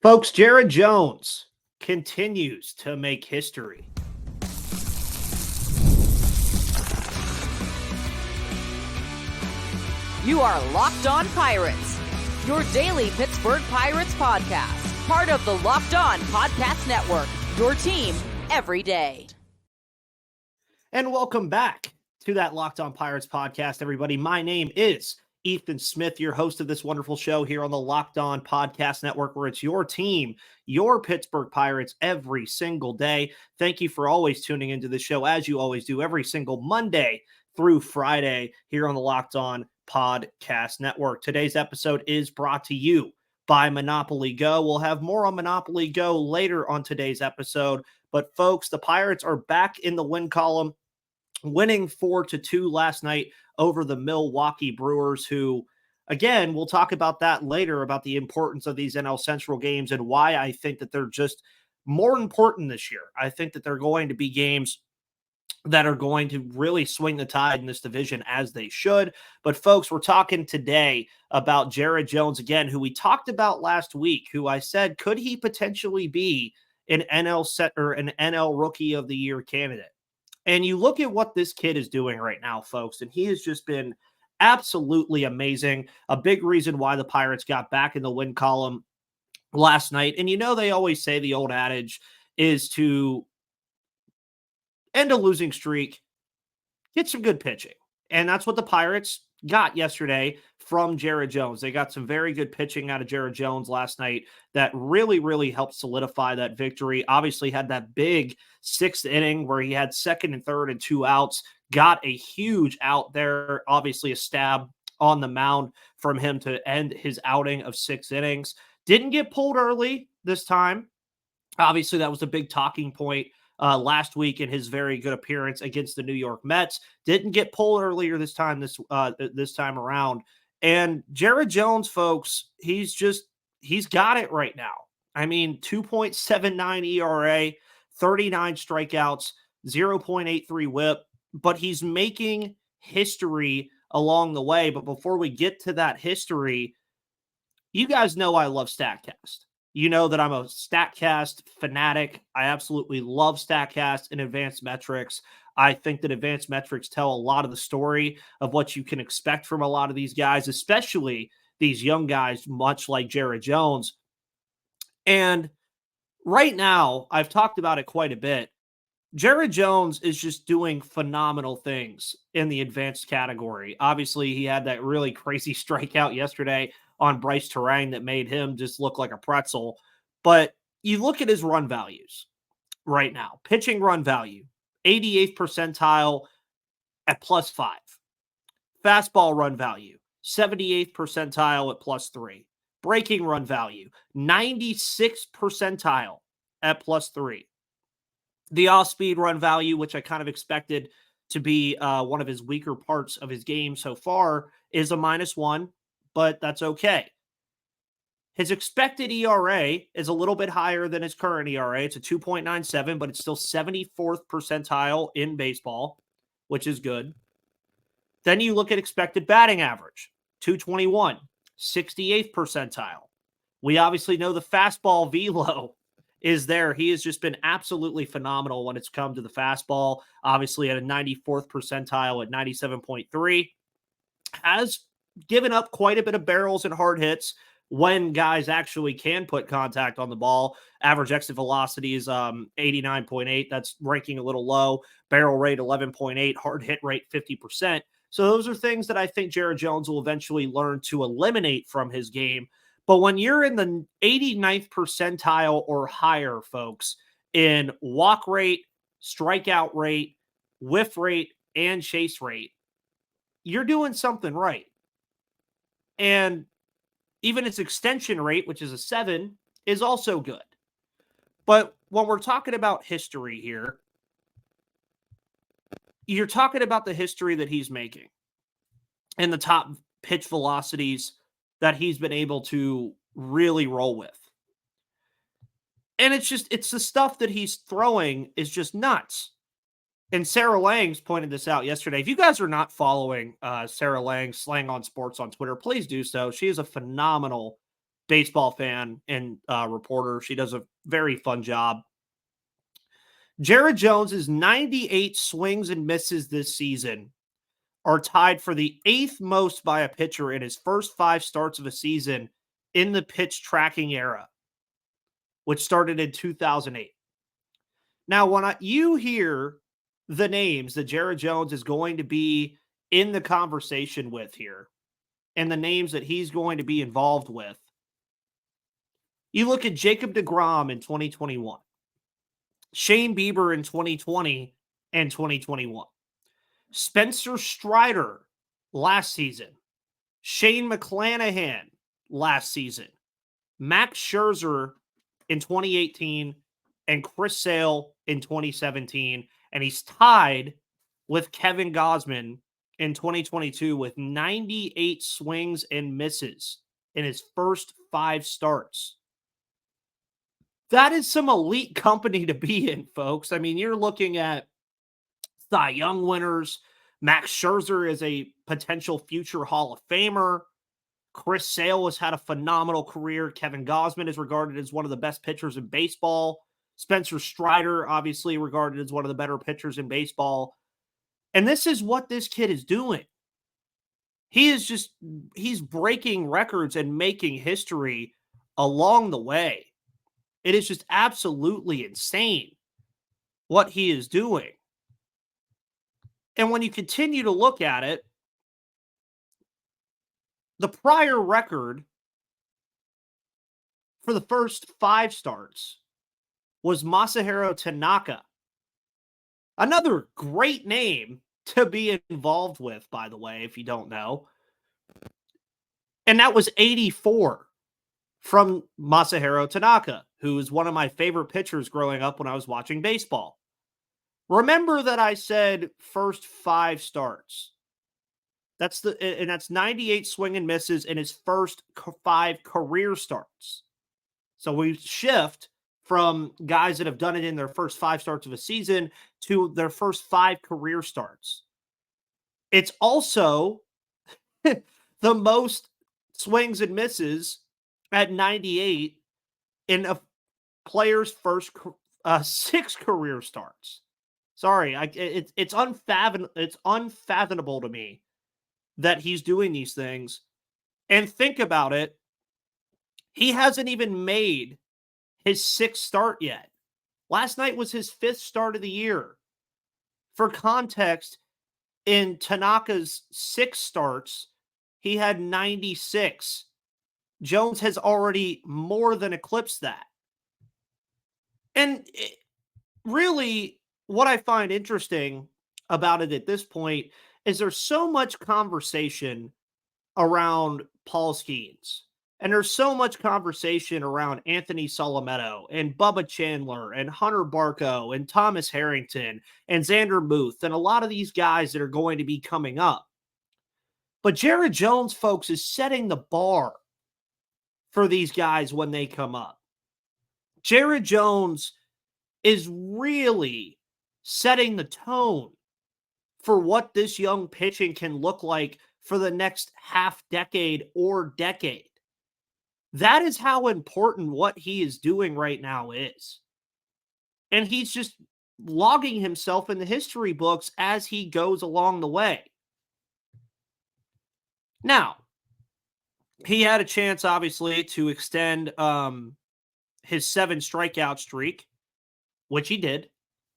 Folks, Jared Jones continues to make history. You are Locked On Pirates, your daily Pittsburgh Pirates podcast, part of the Locked On Podcast Network, your team every day. And welcome back to that Locked On Pirates podcast, everybody. My name is Ethan Smith, your host of this wonderful show here on the Locked On Podcast Network, where it's your team, your Pittsburgh Pirates, every single day. Thank you for always tuning into the show, as you always do, every single Monday through Friday here on the Locked On Podcast Network. Today's episode is brought to you by Monopoly Go. We'll have more on Monopoly Go later on today's episode. But folks, the Pirates are back in the win column, winning 4-2 last night over the Milwaukee Brewers, who, again, we'll talk about that later, about the importance of these NL Central games and why I think that they're just more important this year. I think that they're going to be games that are going to really swing the tide in this division, as they should. But folks, we're talking today about Jared Jones again, who we talked about last week, who I said, could he potentially be an NL Rookie of the Year candidate? And you look at what this kid is doing right now, folks, and he has just been absolutely amazing. A big reason why the Pirates got back in the win column last night. And you know, they always say the old adage is to end a losing streak, get some good pitching. And that's what the Pirates got yesterday from Jared Jones. They got some very good pitching out of Jared Jones last night that really, really helped solidify that victory. Obviously had that big sixth inning where he had second and third and 2 outs, got a huge out there, obviously a stab on the mound from him to end his outing of 6 innings. Didn't get pulled early this time. Obviously, that was a big talking point last week in his very good appearance against the New York Mets. Didn't get pulled earlier this time around. And Jared Jones, folks, he's got it right now. I mean, 2.79 ERA, 39 strikeouts, 0.83 whip, but he's making history along the way. But before we get to that history, you guys know I love StatCast. You know that I'm a StatCast fanatic. I absolutely love StatCast and advanced metrics. I think that advanced metrics tell a lot of the story of what you can expect from a lot of these guys, especially these young guys, much like Jared Jones. And right now, I've talked about it quite a bit. Jared Jones is just doing phenomenal things in the advanced category. Obviously, he had that really crazy strikeout yesterday on Bryce Terang that made him just look like a pretzel. But you look at his run values right now. Pitching run value, 88th percentile at +5. Fastball run value, 78th percentile at +3. Breaking run value, 96th percentile at +3. The off-speed run value, which I kind of expected to be one of his weaker parts of his game so far, is a -1, but that's okay. His expected ERA is a little bit higher than his current ERA. It's a 2.97, but it's still 74th percentile in baseball, which is good. Then you look at expected batting average, 221, 68th percentile. We obviously know the fastball velo is there. He has just been absolutely phenomenal when it's come to the fastball. Obviously at a 94th percentile at 97.3. Has given up quite a bit of barrels and hard hits when guys actually can put contact on the ball. Average exit velocity is 89.8. That's ranking a little low. Barrel rate 11.8. Hard hit rate 50%. So those are things that I think Jared Jones will eventually learn to eliminate from his game. But when you're in the 89th percentile or higher, folks, in walk rate, strikeout rate, whiff rate, and chase rate, you're doing something right. And even its extension rate, which is a 7, is also good. But when we're talking about history here, you're talking about the history that he's making and the top pitch velocities that he's been able to really roll with. And it's the stuff that he's throwing is just nuts. And Sarah Langs pointed this out yesterday. If you guys are not following Sarah Langs, Slang on Sports on Twitter, please do so. She is a phenomenal baseball fan and reporter. She does a very fun job. Jared Jones's 98 swings and misses this season are tied for the 8th most by a pitcher in his first 5 starts of a season in the pitch tracking era, which started in 2008. Now, when you hear the names that Jared Jones is going to be in the conversation with here, and the names that he's going to be involved with, you look at Jacob deGrom in 2021, Shane Bieber in 2020 and 2021, Spencer Strider last season, Shane McClanahan last season, Max Scherzer in 2018, and Chris Sale in 2017. And he's tied with Kevin Gausman in 2022 with 98 swings and misses in his first 5 starts. That is some elite company to be in, folks. I mean, you're looking at Cy Young winners. Max Scherzer is a potential future Hall of Famer. Chris Sale has had a phenomenal career. Kevin Gausman is regarded as one of the best pitchers in baseball. Spencer Strider, obviously regarded as one of the better pitchers in baseball. And this is what this kid is doing. He's breaking records and making history along the way. It is just absolutely insane what he is doing. And when you continue to look at it, the prior record for the first 5 starts was Masahiro Tanaka. Another great name to be involved with, by the way, if you don't know. And that was 84 from Masahiro Tanaka, who is one of my favorite pitchers growing up when I was watching baseball. Remember that I said first 5 starts. That's 98 swing and misses in his first 5 career starts. So we shift from guys that have done it in their first 5 starts of a season to their first 5 career starts. It's also the most swings and misses at 98 in a player's first 6 career starts. Sorry, it's unfathomable to me that he's doing these things. And think about it, he hasn't even made his 6th start yet. Last night was his 5th start of the year. For context, in Tanaka's 6 starts, he had 96. Jones has already more than eclipsed that. And really, what I find interesting about it at this point is there's so much conversation around Paul Skeens. And there's so much conversation around Anthony Solometto and Bubba Chandler and Hunter Barco and Thomas Harrington and Xander Muth and a lot of these guys that are going to be coming up. But Jared Jones, folks, is setting the bar for these guys when they come up. Jared Jones is really setting the tone for what this young pitching can look like for the next half decade or decade. That is how important what he is doing right now is. And he's just logging himself in the history books as he goes along the way. Now, he had a chance, obviously, to extend his 7 strikeout streak, which he did.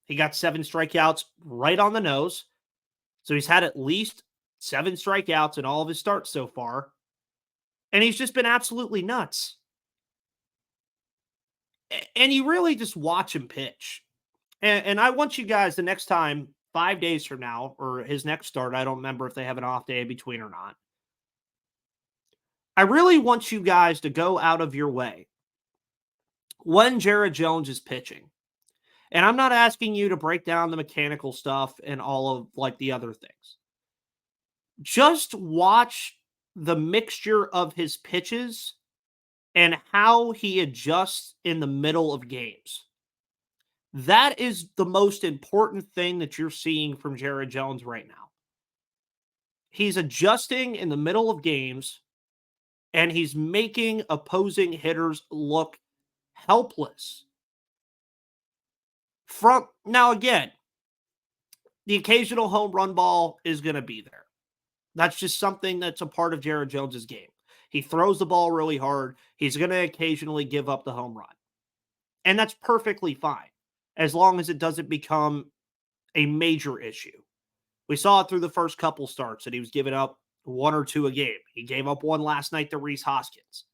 He got 7 strikeouts right on the nose. So he's had at least 7 strikeouts in all of his starts so far. And he's just been absolutely nuts. And you really just watch him pitch. And I want you guys the next time, 5 days from now, or his next start, I don't remember if they have an off day in between or not. I really want you guys to go out of your way when Jared Jones is pitching. And I'm not asking you to break down the mechanical stuff and all of like the other things. Just watch the mixture of his pitches and how he adjusts in the middle of games. That is the most important thing that you're seeing from Jared Jones right now. He's adjusting in the middle of games and he's making opposing hitters look helpless. Now, again, the occasional home run ball is going to be there. That's just something that's a part of Jared Jones's game. He throws the ball really hard. He's going to occasionally give up the home run. And that's perfectly fine, as long as it doesn't become a major issue. We saw it through the first couple starts that he was giving up 1 or 2 a game. He gave up 1 last night to Rhys Hoskins.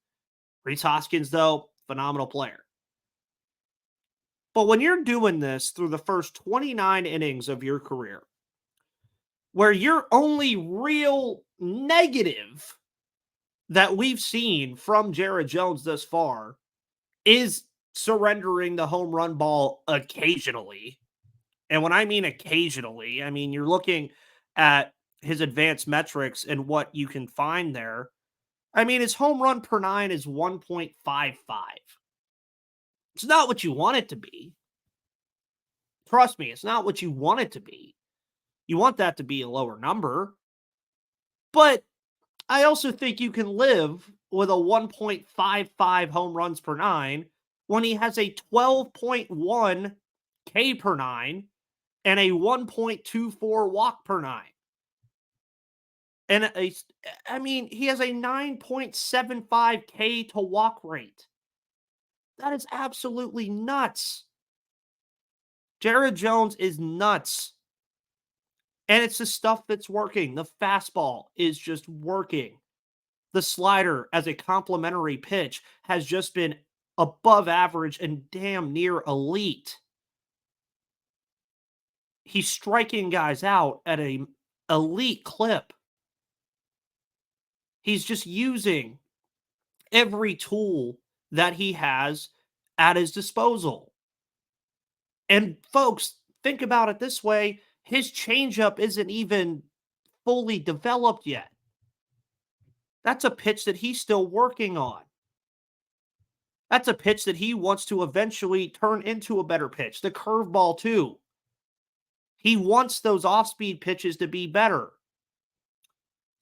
Rhys Hoskins, though, phenomenal player. But when you're doing this through the first 29 innings of your career, where your only real negative that we've seen from Jared Jones thus far is surrendering the home run ball occasionally. And when I mean occasionally, I mean you're looking at his advanced metrics and what you can find there. I mean, his home run per 9 is 1.55. It's not what you want it to be. Trust me, it's not what you want it to be. You want that to be a lower number. But I also think you can live with a 1.55 home runs per 9 when he has a 12.1 K per 9 and a 1.24 walk per 9. And he has a 9.75 K to walk rate. That is absolutely nuts. Jared Jones is nuts. And it's the stuff that's working. The fastball is just working. The slider as a complementary pitch has just been above average and damn near elite. He's striking guys out at an elite clip. He's just using every tool that he has at his disposal. And folks, think about it this way. His changeup isn't even fully developed yet. That's a pitch that he's still working on. That's a pitch that he wants to eventually turn into a better pitch. The curveball, too. He wants those off-speed pitches to be better.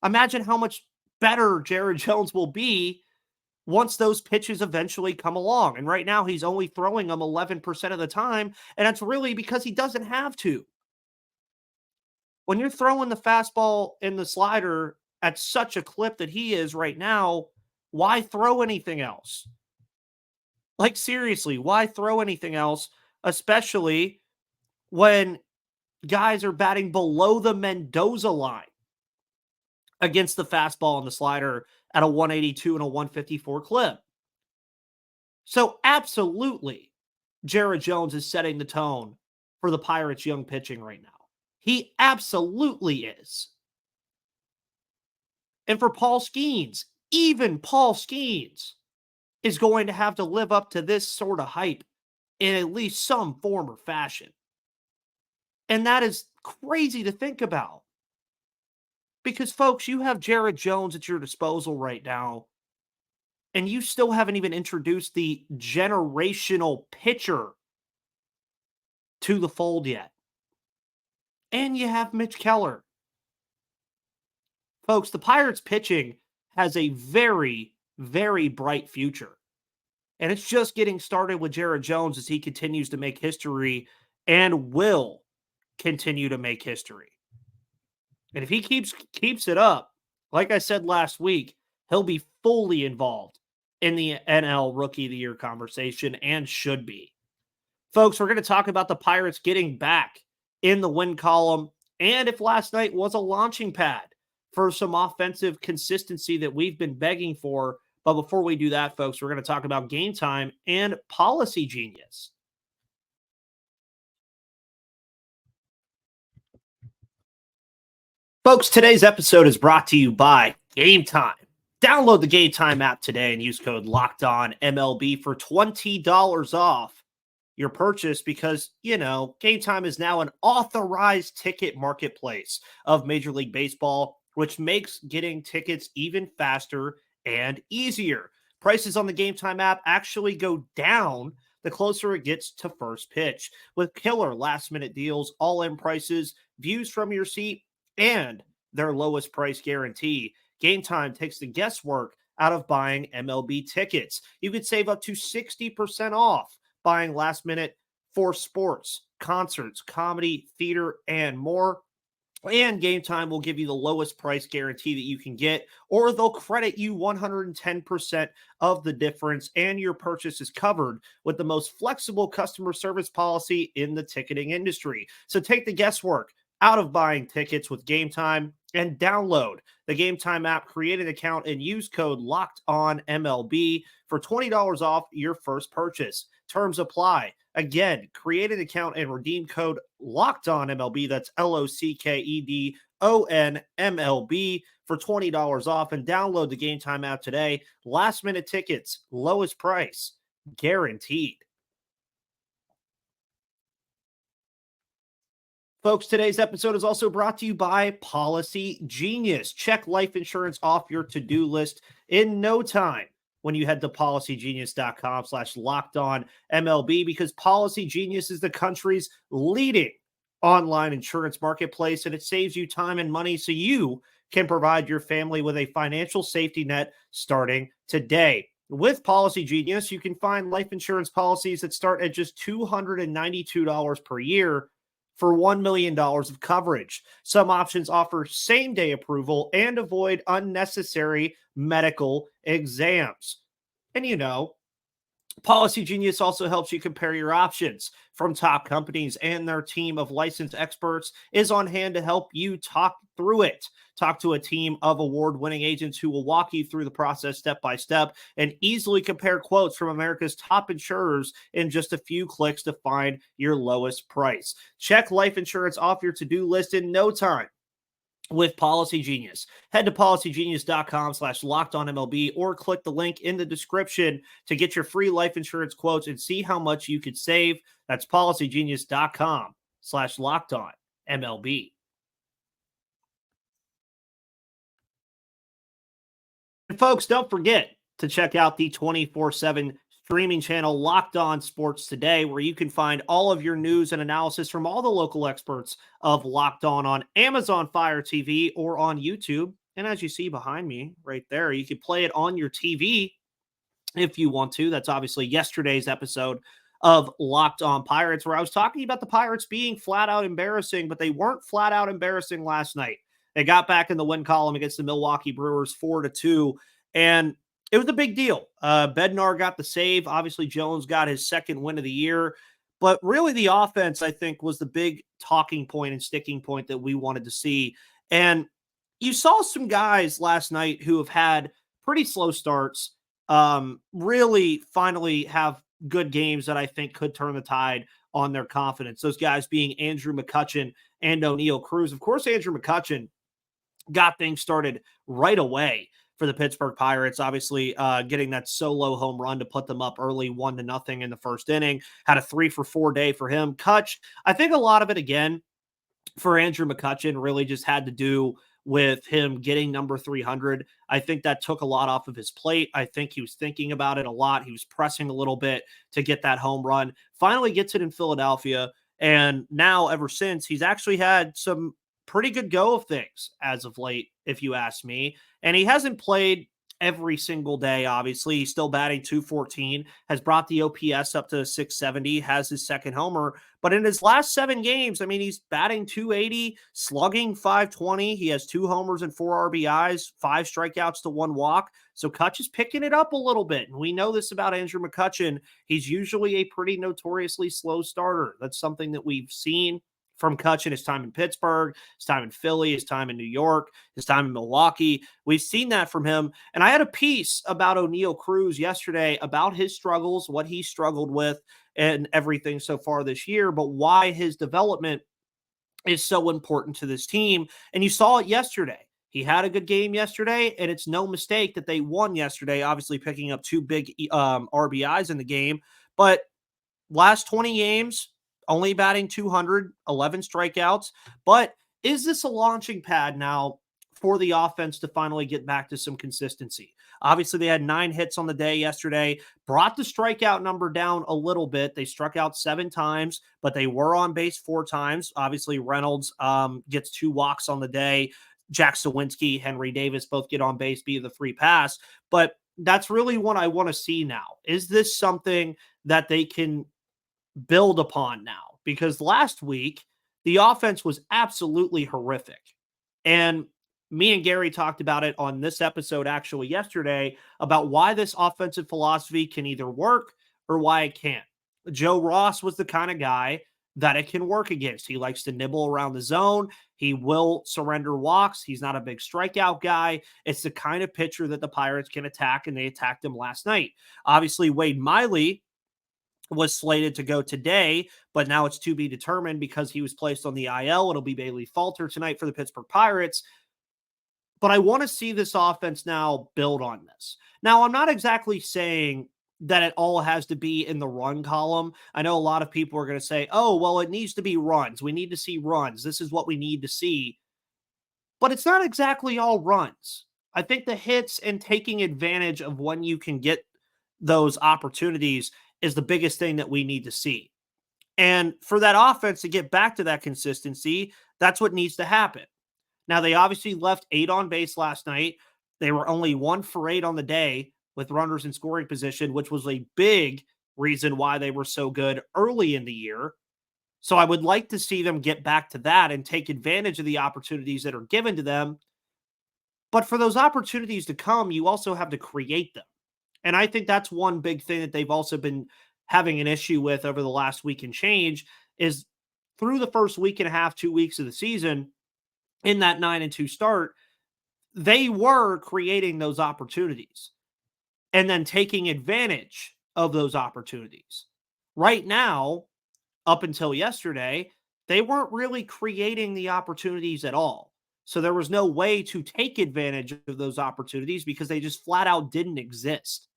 Imagine how much better Jared Jones will be once those pitches eventually come along. And right now, he's only throwing them 11% of the time, and that's really because he doesn't have to. When you're throwing the fastball and the slider at such a clip that he is right now, why throw anything else? Like, seriously, why throw anything else, especially when guys are batting below the Mendoza line against the fastball and the slider at a 182 and a 154 clip? So, absolutely, Jared Jones is setting the tone for the Pirates' young pitching right now. He absolutely is. And for Paul Skeens, even Paul Skeens is going to have to live up to this sort of hype in at least some form or fashion. And that is crazy to think about. Because, folks, you have Jared Jones at your disposal right now, and you still haven't even introduced the generational pitcher to the fold yet. And you have Mitch Keller. Folks, the Pirates pitching has a very, very bright future. And it's just getting started with Jared Jones as he continues to make history and will continue to make history. And if he keeps it up, like I said last week, he'll be fully involved in the NL Rookie of the Year conversation and should be. Folks, we're going to talk about the Pirates getting back in the win column and if last night was a launching pad for some offensive consistency that we've been begging for. But before we do that, folks, we're going to talk about Game Time and Policy Genius. Folks, today's episode is brought to you by Game Time. Download the Game Time app today and use code LOCKEDONMLB for $20 off your purchase because, Game Time is now an authorized ticket marketplace of Major League Baseball, which makes getting tickets even faster and easier. Prices on the Game Time app actually go down the closer it gets to first pitch with killer last-minute deals, all-in prices, views from your seat, and their lowest price guarantee. Game Time takes the guesswork out of buying MLB tickets. You could save up to 60% off buying last minute for sports, concerts, comedy, theater, and more. And Game Time will give you the lowest price guarantee that you can get, or they'll credit you 110% of the difference, and your purchase is covered with the most flexible customer service policy in the ticketing industry. So take the guesswork out of buying tickets with Game Time and download the Game Time app, create an account, and use code LOCKEDONMLB for $20 off your first purchase. Terms apply. Again, create an account and redeem code LOCKEDONMLB. That's LOCKEDONMLB for $20 off, and download the Game Time app today. Last minute tickets, lowest price, guaranteed. Folks, today's episode is also brought to you by Policy Genius. Check life insurance off your to-do list in no time when you head to policygenius.com/lockedonmlb, because Policy Genius is the country's leading online insurance marketplace, and it saves you time and money so you can provide your family with a financial safety net starting today. With Policy Genius, you can find life insurance policies that start at just $292 per year for $1 million of coverage. Some options offer same-day approval and avoid unnecessary medical exams. And Policy Genius also helps you compare your options from top companies, and their team of licensed experts is on hand to help you talk through it. Talk to a team of award-winning agents who will walk you through the process step by step and easily compare quotes from America's top insurers in just a few clicks to find your lowest price. Check life insurance off your to-do list in no time with Policy Genius. Head to policygenius.com/lockedonmlb or click the link in the description to get your free life insurance quotes and see how much you could save. That's policygenius.com/lockedonmlb. And folks, don't forget to check out the 24/7 streaming channel Locked On Sports Today, where you can find all of your news and analysis from all the local experts of Locked On Amazon Fire TV or on YouTube. And as you see behind me right there, you can play it on your TV if you want to. That's obviously yesterday's episode of Locked On Pirates, where I was talking about the Pirates being flat out embarrassing, but they weren't flat out embarrassing last night. They got back in the win column against the Milwaukee Brewers 4-2, and it was a big deal. Bednar got the save. Obviously, Jones got his second win of the year. But really, the offense, I think, was the big talking point and sticking point that we wanted to see. And you saw some guys last night who have had pretty slow starts, really finally have good games that I think could turn the tide on their confidence. Those guys being Andrew McCutchen and O'Neal Cruz. Of course, Andrew McCutchen got things started right away for the Pittsburgh Pirates, obviously getting that solo home run to put them up early 1-0 in the first inning. Had a 3-for-4 day for him. Kutch, I think a lot of it, again, for Andrew McCutchen really just had to do with him getting number 300. I think that took a lot off of his plate. I think he was thinking about it a lot. He was pressing a little bit to get that home run. Finally gets it in Philadelphia. And now, ever since, he's actually had some pretty good go of things as of late, if you ask me. And he hasn't played every single day, obviously. He's still batting .214, has brought the OPS up to 670, has his second homer. But in his last 7 games, I mean, he's batting .280, slugging .520. He has 2 homers and 4 RBIs, 5 strikeouts to 1 walk. So Kutch is picking it up a little bit. And we know this about Andrew McCutchen. He's usually a pretty notoriously slow starter. That's something that we've seen from Kutch, his time in Pittsburgh, his time in Philly, his time in New York, his time in Milwaukee. We've seen that from him. And I had a piece about O'Neal Cruz yesterday about his struggles, what he struggled with, and everything so far this year, but why his development is so important to this team. And you saw it yesterday. He had a good game yesterday, and it's no mistake that they won yesterday, obviously picking up 2 big RBIs in the game. But last 20 games, only batting .200, 11 strikeouts. But is this a launching pad now for the offense to finally get back to some consistency? Obviously, they had 9 hits on the day yesterday, brought the strikeout number down a little bit. They struck out 7 times, but they were on base 4 times. Obviously, Reynolds gets 2 walks on the day. Jack Sawinski, Henry Davis both get on base via the free pass. But that's really what I want to see now. Is this something that they can build upon now? Because last week, the offense was absolutely horrific. And me and Gary talked about it on this episode actually yesterday about why this offensive philosophy can either work or why it can't. Joe Ross was the kind of guy that it can work against. He likes to nibble around the zone. He will surrender walks. He's not a big strikeout guy. It's the kind of pitcher that the Pirates can attack, and they attacked him last night. Obviously, Wade Miley was slated to go today, but now it's to be determined because he was placed on the IL. It'll be Bailey Falter tonight for the Pittsburgh Pirates. But I want to see this offense now build on this. Now, I'm not exactly saying that it all has to be in the run column. I know a lot of people are going to say, oh, well, it needs to be runs. We need to see runs. This is what we need to see. But it's not exactly all runs. I think the hits and taking advantage of when you can get those opportunities is the biggest thing that we need to see. And for that offense to get back to that consistency, that's what needs to happen. Now, they obviously left 8 on base last night. They were only 1 for 8 on the day with runners in scoring position, which was a big reason why they were so good early in the year. So I would like to see them get back to that and take advantage of the opportunities that are given to them. But for those opportunities to come, you also have to create them. And I think that's one big thing that they've also been having an issue with over the last week and change is through the first week and a half, 2 weeks of the season, in that 9-2 start, they were creating those opportunities and then taking advantage of those opportunities. Right now, up until yesterday, they weren't really creating the opportunities at all. So there was no way to take advantage of those opportunities because they just flat out didn't exist.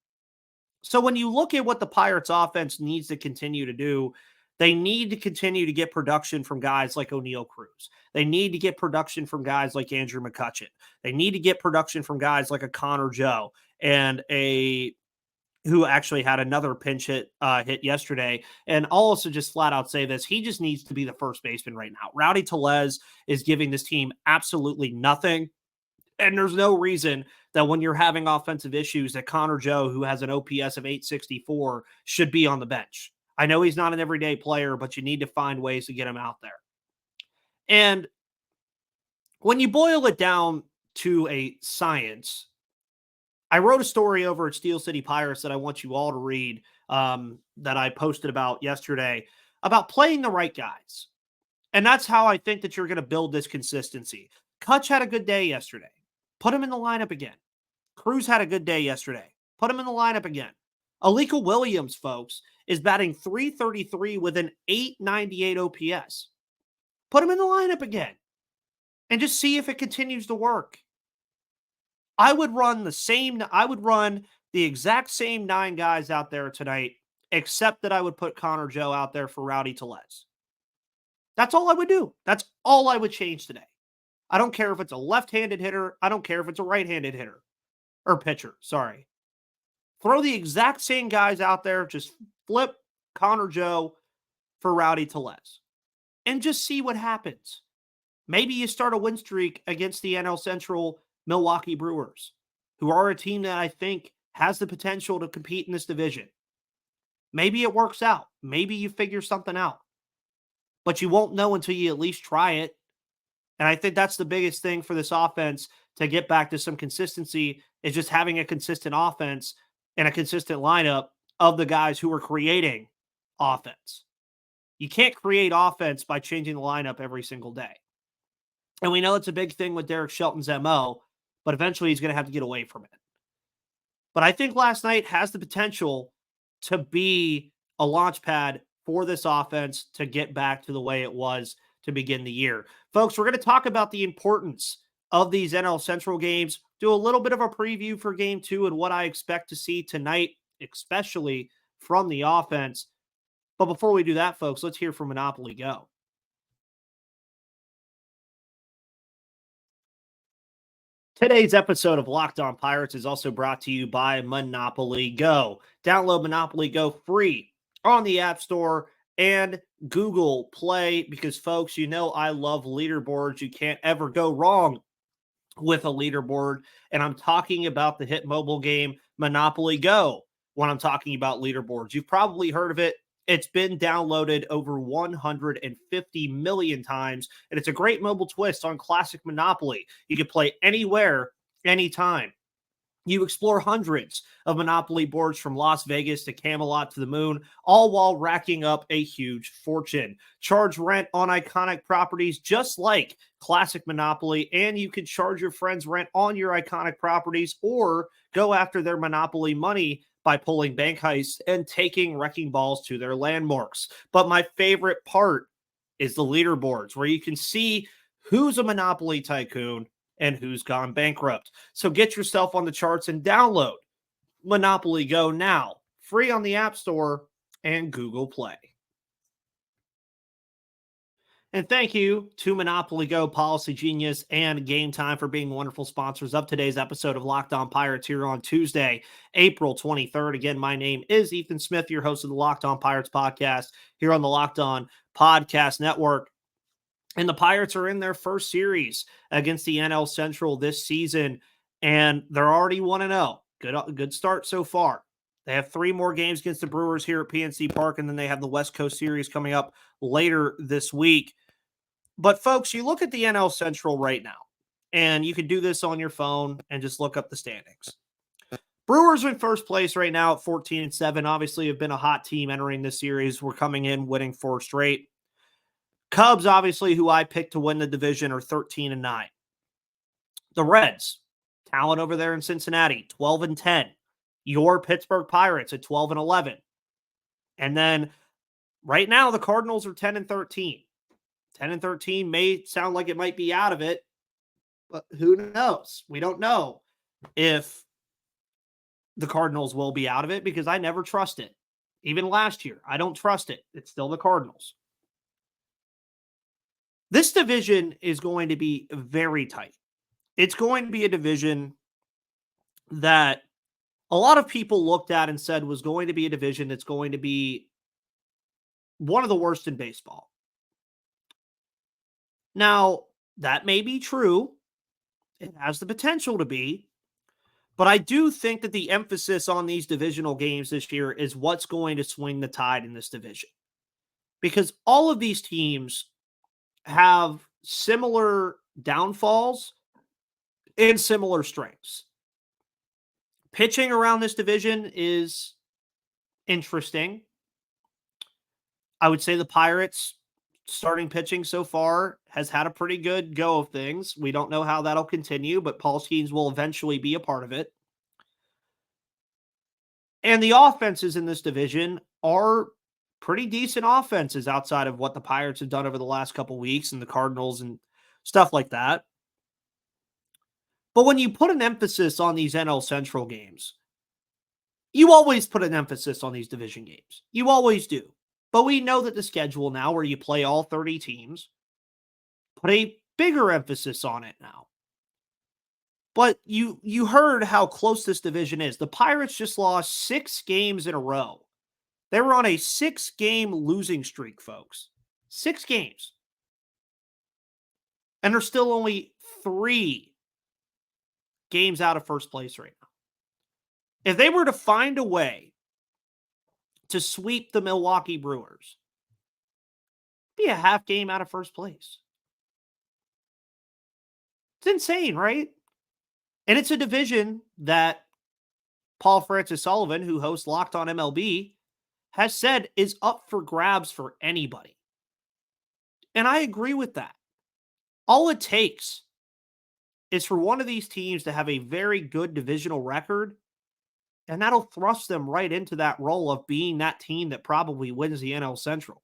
So when you look at what the Pirates offense needs to continue to do, they need to continue to get production from guys like O'Neal Cruz. They need to get production from guys like Andrew McCutchen. They need to get production from guys like a Connor Joe and who actually had another pinch hit yesterday. And I'll also just flat out say this. He just needs to be the first baseman right now. Rowdy Tellez is giving this team absolutely nothing. And there's no reason that when you're having offensive issues that Connor Joe, who has an OPS of 864, should be on the bench. I know he's not an everyday player, but you need to find ways to get him out there. And when you boil it down to a science, I wrote a story over at Steel City Pirates that I want you all to read that I posted about yesterday about playing the right guys. And that's how I think that you're going to build this consistency. Kutch had a good day yesterday. Put him in the lineup again. Cruz had a good day yesterday. Put him in the lineup again. Alika Williams, folks, is batting .333 with an .898 OPS. Put him in the lineup again and just see if it continues to work. I would run the exact same 9 guys out there tonight, except that I would put Connor Joe out there for Rowdy Tellez. That's all I would do. That's all I would change today. I don't care if it's a left-handed hitter. I don't care if it's a right-handed hitter or pitcher. Sorry. Throw the exact same guys out there. Just flip Connor Joe for Rowdy Tellez and just see what happens. Maybe you start a win streak against the NL Central Milwaukee Brewers, who are a team that I think has the potential to compete in this division. Maybe it works out. Maybe you figure something out. But you won't know until you at least try it. And I think that's the biggest thing for this offense to get back to some consistency is just having a consistent offense and a consistent lineup of the guys who are creating offense. You can't create offense by changing the lineup every single day. And we know it's a big thing with Derek Shelton's MO, but eventually he's going to have to get away from it. But I think last night has the potential to be a launch pad for this offense to get back to the way it was to begin the year. Folks, we're going to talk about the importance of these NL Central games, do a little bit of a preview for Game 2 and what I expect to see tonight, especially from the offense. But before we do that, folks, let's hear from Monopoly Go. Today's episode of Locked On Pirates is also brought to you by Monopoly Go. Download Monopoly Go free on the App Store and Google Play because, folks, you know I love leaderboards. You can't ever go wrong with a leaderboard. And I'm talking about the hit mobile game Monopoly Go when I'm talking about leaderboards. You've probably heard of it. It's been downloaded over 150 million times, and it's a great mobile twist on classic Monopoly. You can play anywhere, anytime. You explore hundreds of Monopoly boards from Las Vegas to Camelot to the moon, all while racking up a huge fortune. Charge rent on iconic properties just like classic Monopoly, and you can charge your friends rent on your iconic properties or go after their Monopoly money by pulling bank heists and taking wrecking balls to their landmarks. But my favorite part is the leaderboards, where you can see who's a Monopoly tycoon and who's gone bankrupt. So get yourself on the charts and download Monopoly Go now, free on the App Store and Google Play. And thank you to Monopoly Go, Policy Genius, and Game Time for being wonderful sponsors of today's episode of Locked On Pirates here on Tuesday, April 23rd. Again, my name is Ethan Smith, your host of the Locked On Pirates podcast here on the Locked On Podcast Network. And the Pirates are in their first series against the NL Central this season, and they're already 1-0. Good start so far. They have 3 more games against the Brewers here at PNC Park, and then they have the West Coast series coming up later this week. But, folks, you look at the NL Central right now, and you can do this on your phone and just look up the standings. Brewers are in first place right now at 14-7. Obviously, have been a hot team entering this series. We're coming in winning 4 straight. Cubs, obviously, who I picked to win the division, are 13-9. The Reds, talent over there in Cincinnati, 12-10. Your Pittsburgh Pirates at 12-11. And then right now, the Cardinals are 10-13. 10-13 may sound like it might be out of it, but who knows? We don't know if the Cardinals will be out of it because I never trust it. Even last year, I don't trust it. It's still the Cardinals. This division is going to be very tight. It's going to be a division that a lot of people looked at and said was going to be a division that's going to be one of the worst in baseball. Now, that may be true. It has the potential to be. But I do think that the emphasis on these divisional games this year is what's going to swing the tide in this division. Because all of these teams have similar downfalls and similar strengths. Pitching around this division is interesting. I would say the Pirates starting pitching so far has had a pretty good go of things. We don't know how that'll continue, but Paul Skeens will eventually be a part of it. And the offenses in this division are pretty decent offenses outside of what the Pirates have done over the last couple weeks and the Cardinals and stuff like that. But when you put an emphasis on these NL Central games, you always put an emphasis on these division games. You always do. But we know that the schedule now, where you play all 30 teams, put a bigger emphasis on it now. But you heard how close this division is. The Pirates just lost 6 games in a row. They were on a 6-game losing streak, folks. 6 games. And they're still only 3 games out of first place right now. If they were to find a way to sweep the Milwaukee Brewers, be a half game out of first place. It's insane, right? And it's a division that Paul Francis Sullivan, who hosts Locked On MLB, has said is up for grabs for anybody. And I agree with that. All it takes is for one of these teams to have a very good divisional record, and that'll thrust them right into that role of being that team that probably wins the NL Central.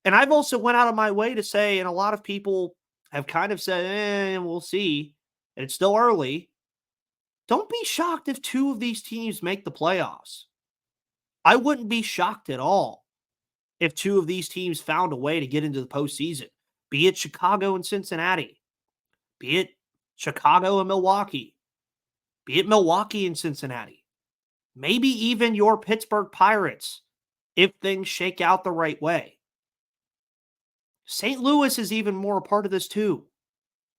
And I've also went out of my way to say, and a lot of people have kind of said, we'll see, and it's still early. Don't be shocked if 2 of these teams make the playoffs. I wouldn't be shocked at all if 2 of these teams found a way to get into the postseason, be it Chicago and Cincinnati, be it Chicago and Milwaukee, be it Milwaukee and Cincinnati, maybe even your Pittsburgh Pirates, if things shake out the right way. St. Louis is even more a part of this too.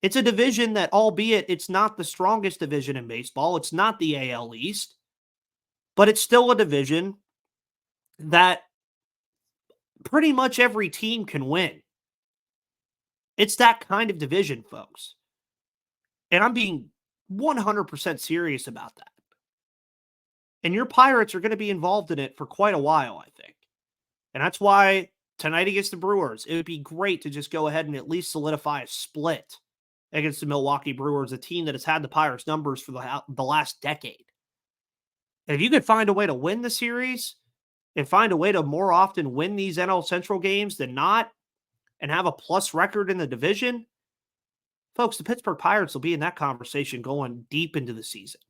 It's a division that, albeit it's not the strongest division in baseball, it's not the AL East, but it's still a division that pretty much every team can win. It's that kind of division, folks. And I'm being 100% serious about that. And your Pirates are going to be involved in it for quite a while, I think. And that's why tonight against the Brewers, it would be great to just go ahead and at least solidify a split against the Milwaukee Brewers, a team that has had the Pirates' numbers for the last decade. And if you could find a way to win the series and find a way to more often win these NL Central games than not and have a plus record in the division, folks, the Pittsburgh Pirates will be in that conversation going deep into the season.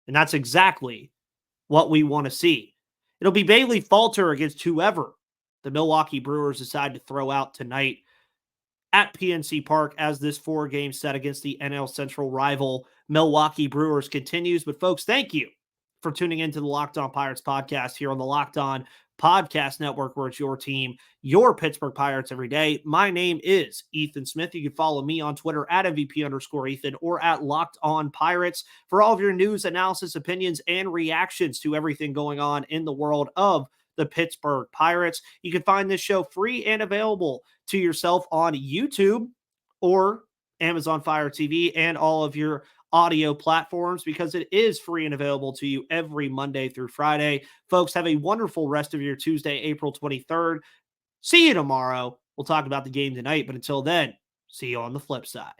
And that's exactly what we want to see. It'll be Bailey Falter against whoever the Milwaukee Brewers decide to throw out tonight at PNC Park as this 4-game set against the NL Central rival Milwaukee Brewers continues. But folks, thank you for tuning into the Locked On Pirates podcast here on the Locked On Podcast Network, where it's your team, your Pittsburgh Pirates every day. My name is Ethan Smith. You can follow me on Twitter at MVP_Ethan or at Locked On Pirates for all of your news, analysis, opinions, and reactions to everything going on in the world of the Pittsburgh Pirates. You can find this show free and available to yourself on YouTube or Amazon Fire TV and all of your audio platforms, because it is free and available to you every Monday through Friday. Folks, have a wonderful rest of your Tuesday, April 23rd. See you tomorrow. We'll talk about the game tonight, but until then, see you on the flip side.